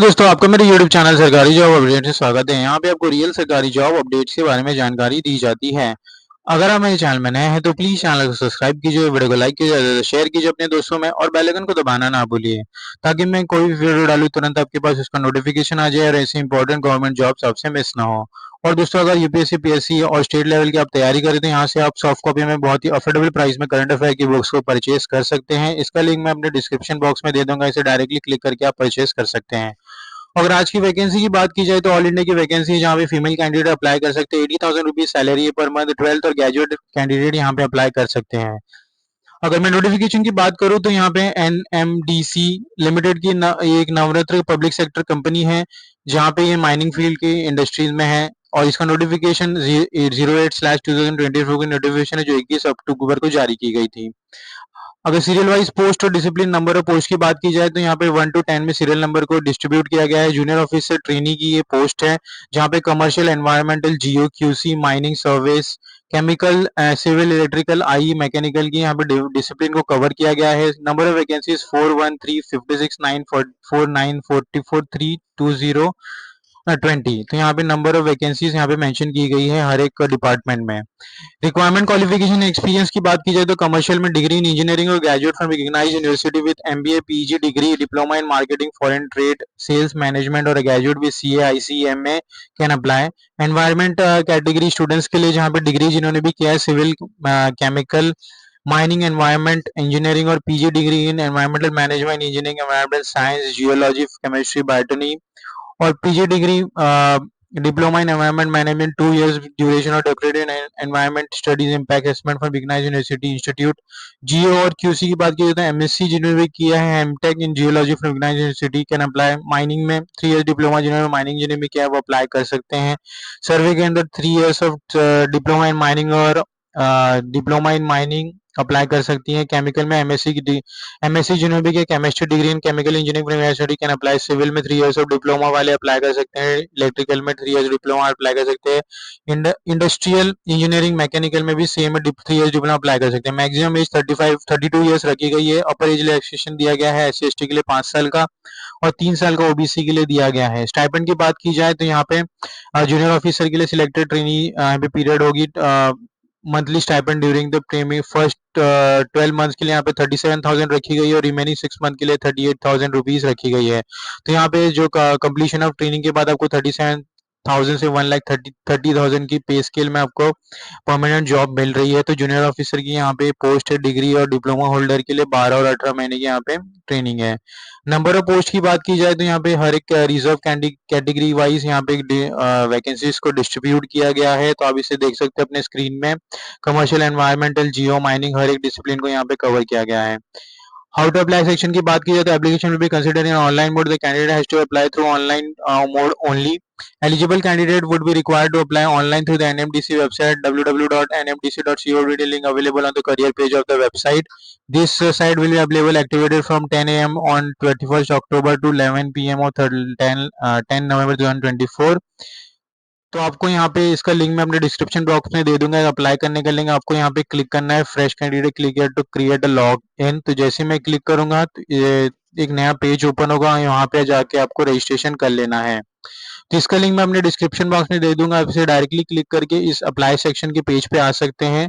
दोस्तों, आपका मेरे YouTube चैनल सरकारी जॉब अपडेट से स्वागत है। यहाँ पे आपको रियल सरकारी जॉब अपडेट्स के बारे में जानकारी दी जाती है। अगर आप मेरे चैनल में नए हैं तो प्लीज चैनल को सब्सक्राइब कीजिए, वीडियो को लाइक कीजिए, ज़्यादा से शेयर कीजिए अपने दोस्तों में और बेल आइकन को दबाना ना भूलिए, ताकि मैं कोई भी वीडियो डालूं तुरंत आपके पास उसका नोटिफिकेशन आ जाए और ऐसे इंपॉर्टेंट गवर्नमेंट जॉब्स आपसे मिस ना हो। और दोस्तों, अगर यूपीएससी, पीएससी और स्टेट लेवल की आप तैयारी करें तो यहाँ से आप सॉफ्ट कॉपी में बहुत ही अफोर्डेबल प्राइस में करंट अफेयर की बुक्स को परचेज कर सकते हैं। इसका लिंक मैं अपने डिस्क्रिप्शन बॉक्स में दे दूंगा, इसे डायरेक्टली क्लिक करके आप परचेज कर सकते हैं। अगर आज की वैकेंसी की बात की जाए तो ऑल इंडिया की वैकेंसी है, जहाँ पे फीमेल कैंडिडेट अप्लाई कर सकते हैं। 80,000 रुपीज सैलरी है पर मंथ। 12th और ग्रेजुएट कैंडिडेट यहाँ पे अप्लाई कर सकते हैं। अगर मैं नोटिफिकेशन की बात करूं तो यहाँ पे एनएमडीसी लिमिटेड की एक नवरत्न पब्लिक सेक्टर कंपनी है, जहाँ पे ये माइनिंग फील्ड की इंडस्ट्रीज में है। और इसका नोटिफिकेशन 08/2024 की नोटिफिकेशन है, जो 21 अक्टूबर को जारी की गई थी। अगर सीरियल वाइज पोस्ट और डिसिप्लिन नंबर ऑफ पोस्ट की बात की जाए तो यहाँ पे 1 to 10 में सीरियल नंबर को डिस्ट्रीब्यूट किया गया है। जूनियर ऑफिसर ट्रेनी की ये पोस्ट है, जहाँ पे commercial, environmental, geo, QC, mining, service, chemical, civil, electrical, आई मैकेनिकल की यहाँ पे डिसिप्लिन को कवर किया गया है। Number of vacancies 41356944944320 20। तो यहाँ पे नंबर ऑफ वैकेंसीज यहाँ पे मेंशन की गई है हर एक डिपार्टमेंट में। रिक्वायरमेंट, क्वालिफिकेशन, एक्सपीरियंस की बात की जाए तो कमर्शियल में डिग्री इन इंजीनियरिंग और graduate from recognised university with MBA, PG degree, diploma in marketing, foreign trade, sales management और graduate with CA, ICMA can apply. Environment category students के लिए जहाँ पे डिग्री जिन्होंने भी किया है civil, chemical, mining, environment engineering और PG degree in environmental management, engineering, environmental science, geology, chemistry, botany और PG degree diploma in environment management 2 years duration और doctorate in environment studies impact assessment for recognised university institute. Geo और QC की बात की जाए तो MSc जिन्होंने भी किया है MTech in geology from recognised university can apply. Mining में 3 years डिप्लोमा जिन्होंने माइनिंग इंजीनियरिंग में किया है वो अप्लाई कर सकते हैं। सर्वे के अंदर 3 years of diploma in mining और डिप्लोमा इन माइनिंग अप्लाई कर सकती हैं। केमिकल में एमएससी जिन्होंने भी किया chemistry degree in chemical engineering from university can apply. Civil में 3 years ऑफ डिप्लोमा वाले अप्लाई कर सकते हैं। इलेक्ट्रिकल में 3 years डिप्लोमा अप्लाई कर सकते हैं। इंडस्ट्रियल इंजीनियरिंग मैकेनिकल में भी सेम 3 years डिप्लोमा अप्लाई कर सकते हैं। मैक्सिमम एज 32 years रखी गई है। अपर एज रिलैक्सेशन दिया गया है SC/ST के लिए 5 साल का और 3 साल का ओबीसी के लिए दिया गया है। स्टाइपेंड की बात की जाए तो यहाँ पे जूनियर ऑफिसर के लिए सिलेक्टेड ट्रेनी पीरियड होगी। Monthly stipend during the training first 12 months के लिए यहाँ पे 37,000 रखी गई है और रिमेनिंग 6 month के लिए 38,000 रुपीज रखी गई है। तो यहाँ पे जो कंप्लीशन ऑफ ट्रेनिंग के बाद आपको 37,000 से 1,30,000 की पे स्केल में आपको परमानेंट जॉब मिल रही है। तो जूनियर ऑफिसर की यहाँ पे पोस्ट है डिग्री और डिप्लोमा होल्डर के लिए 12 और 18 महीने की यहाँ पे ट्रेनिंग है। नंबर ऑफ पोस्ट की बात की जाए तो यहाँ पे हर एक रिजर्व कैटेगरी वाइज यहाँ पे वैकेंसीज को डिस्ट्रीब्यूट किया गया है। तो आप इसे देख सकते हैं अपने स्क्रीन में। कमर्शियल, एनवायरमेंटल, जियो, माइनिंग हर एक डिसिप्लिन को यहाँ पे कवर किया गया है। हाउ टू अप्लाई सेक्शन की बात की जाए तो application will be considered in online mode. The candidate has to apply through online mode only. Eligible candidate would be required to apply online through the NMDC website www.nmdc.co.uk, link available on the career page of the website. This site will be available activated from 10 a.m. on 21st October to 11 p.m. on 10 November 2024. तो आपको यहाँ पे इसका link मैं अपने description box में दे दूंगा। Apply करने का लिंक आपको यहाँ पे क्लिक करना है। Fresh candidate click to create a log in. तो जैसे मैं क्लिक करूंगा तो ये एक नया पेज ओपन होगा, यहाँ पे जाके आपको रजिस्ट्रेशन कर लेना है। तो इसका लिंक मैं अपने डिस्क्रिप्शन बॉक्स में दे दूंगा। आप इसे डायरेक्टली क्लिक करके इस अप्लाई सेक्शन के पेज पे आ सकते हैं।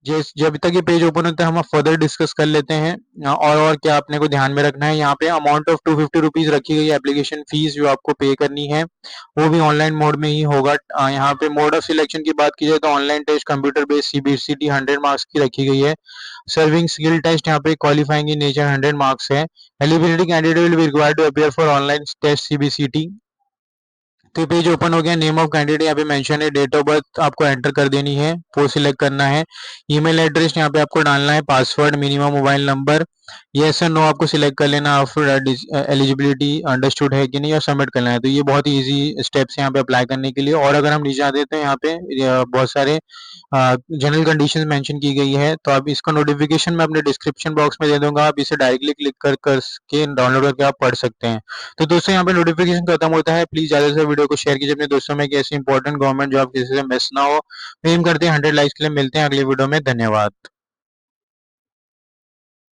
जब तक ये पेज ओपन होता है हम फर्दर डिस्कस कर लेते हैं। और क्या आपने को ध्यान में रखना है, यहाँ पे अमाउंट ऑफ 250 रुपीज रखी गई है एप्लीकेशन फीस जो आपको पे करनी है, वो भी ऑनलाइन मोड में ही होगा। यहाँ पे मोड ऑफ सिलेक्शन की बात की जाए तो online test, computer based CBCT 100 marks की रखी गई है। सर्विंग स्किल टेस्ट यहाँ पे क्वालिफाइंग इन नेचर 100 मार्क्स है। Eligibility candidate will be required to appear for online test CBCT. तो पेज ओपन हो गया। नेम ऑफ कैंडिडेट यहाँ पे मेंशन है। डेट ऑफ बर्थ आपको एंटर कर देनी है, पोस्ट सिलेक्ट करना है। ईमेल एड्रेस यहाँ पे आपको डालना है। Password, minimum mobile number, yes और नो आपको सिलेक्ट कर लेना। आफ्टर एलिजिबिलिटी अंडरस्टूड है कि नहीं और सबमिट करना है। तो ये बहुत ही इजी स्टेप्स यहाँ पे अप्लाई करने के लिए। और अगर हम नीचे आते हैं तो यहाँ पे बहुत सारे जनरल कंडीशंस मेंशन की गई है। तो आप इसका नोटिफिकेशन मैं अपने डिस्क्रिप्शन बॉक्स में दे दूंगा, आप इसे डायरेक्टली क्लिक करके डाउनलोड करके आप पढ़ सकते हैं। तो दोस्तों, यहाँ पे नोटिफिकेशन खत्म होता है। प्लीज ज्यादा से वीडियो को शेयर कीजिए अपने दोस्तों में कि ऐसी इंपॉर्टेंट गवर्नमेंट जॉब किसी से मिस ना हो। एम करते हैं 100 लाइक्स के लिए। मिलते हैं अगले वीडियो में। धन्यवाद।